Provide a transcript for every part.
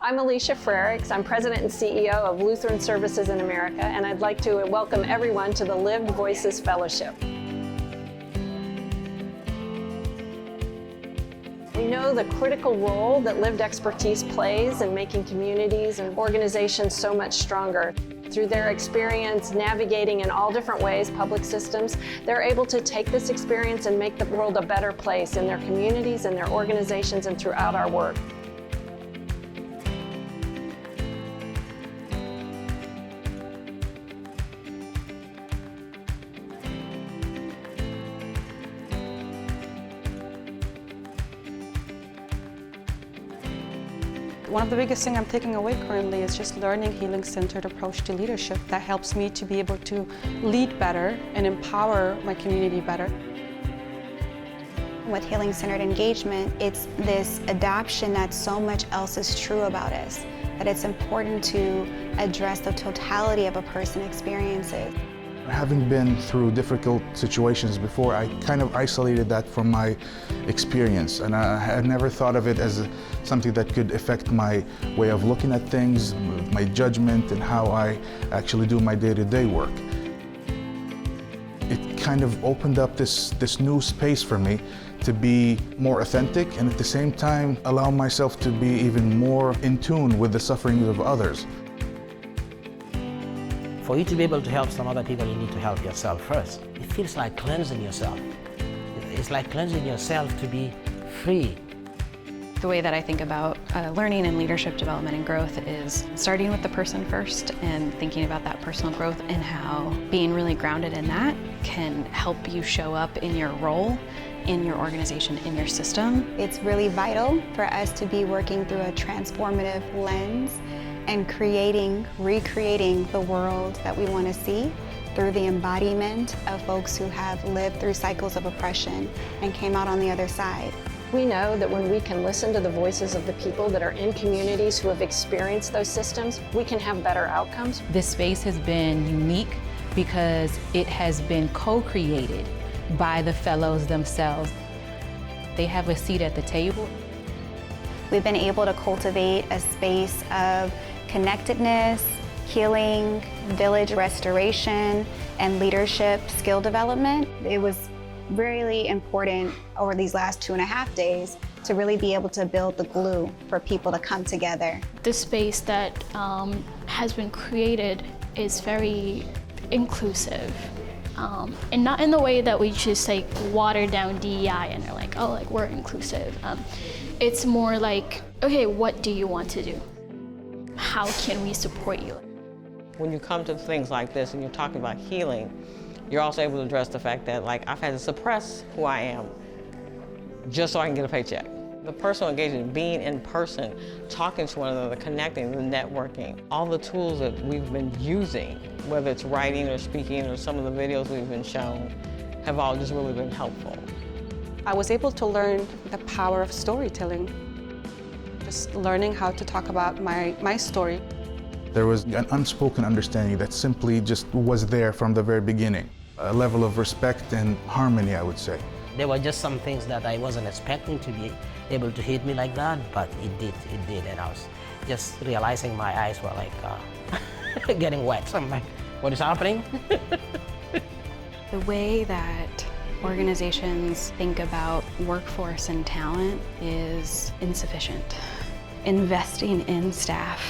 I'm Alicia Frericks. I'm President and CEO of Lutheran Services in America, and I'd like to welcome everyone to the Lived Voices Fellowship. We know the critical role that lived expertise plays in making communities and organizations so much stronger. Through their experience navigating in all different ways public systems, they're able to take this experience and make the world a better place in their communities, in their organizations, and throughout our work. One of the biggest things I'm taking away currently is just learning healing-centered approach to leadership that helps me to be able to lead better and empower my community better. With healing-centered engagement, it's this adoption that so much else is true about us, that it's important to address the totality of a person's experiences. Having been through difficult situations before, I kind of isolated that from my experience, and I had never thought of it as something that could affect my way of looking at things, my judgment, and how I actually do my day-to-day work. It kind of opened up this new space for me to be more authentic and at the same time allow myself to be even more in tune with the sufferings of others. For you to be able to help some other people, you need to help yourself first. It feels like cleansing yourself. It's like cleansing yourself to be free. The way that I think about learning and leadership development and growth is starting with the person first and thinking about that personal growth and how being really grounded in that can help you show up in your role, in your organization, in your system. It's really vital for us to be working through a transformative lens and recreating the world that we want to see through the embodiment of folks who have lived through cycles of oppression and came out on the other side. We know that when we can listen to the voices of the people that are in communities who have experienced those systems, we can have better outcomes. This space has been unique because it has been co-created by the fellows themselves. They have a seat at the table. We've been able to cultivate a space of connectedness, healing, village restoration, and leadership skill development. It was really important over these last 2.5 days to really be able to build the glue for people to come together. The space that has been created is very inclusive. And not in the way that we just like water down DEI and are like, oh, like we're inclusive. It's more like, okay, what do you want to do? How can we support you? When you come to things like this and you're talking about healing, you're also able to address the fact that like I've had to suppress who I am just so I can get a paycheck. The personal engagement, being in person, talking to one another, connecting, the networking, all the tools that we've been using, whether it's writing or speaking or some of the videos we've been shown, have all just really been helpful. I was able to learn the power of storytelling, just learning how to talk about my story. There was an unspoken understanding that simply just was there from the very beginning. A level of respect and harmony, I would say. There were just some things that I wasn't expecting to be able to hit me like that, but it did, and I was just realizing my eyes were like getting wet. So I'm like, what is happening? The way that organizations think about workforce and talent is insufficient. Investing in staff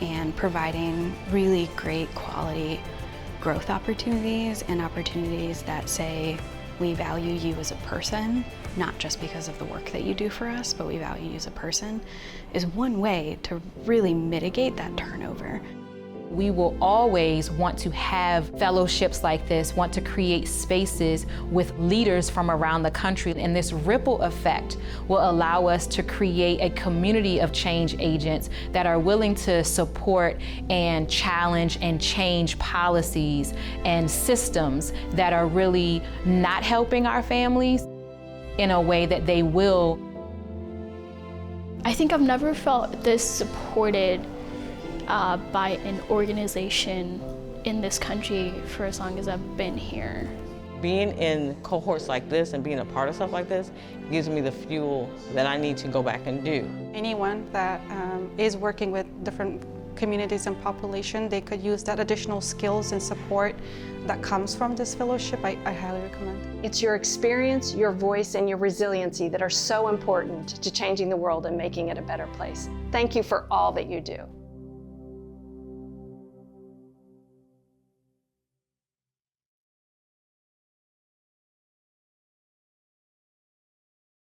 and providing really great quality growth opportunities and opportunities that say, we value you as a person, not just because of the work that you do for us, but we value you as a person, is one way to really mitigate that turnover. We will always want to have fellowships like this, want to create spaces with leaders from around the country, and this ripple effect will allow us to create a community of change agents that are willing to support and challenge and change policies and systems that are really not helping our families in a way that they will. I think I've never felt this supported by an organization in this country for as long as I've been here. Being in cohorts like this and being a part of stuff like this gives me the fuel that I need to go back and do. anyone that is working with different communities and population, they could use that additional skills and support that comes from this fellowship. I highly recommend. It's your experience, your voice, and your resiliency that are so important to changing the world and making it a better place. Thank you for all that you do.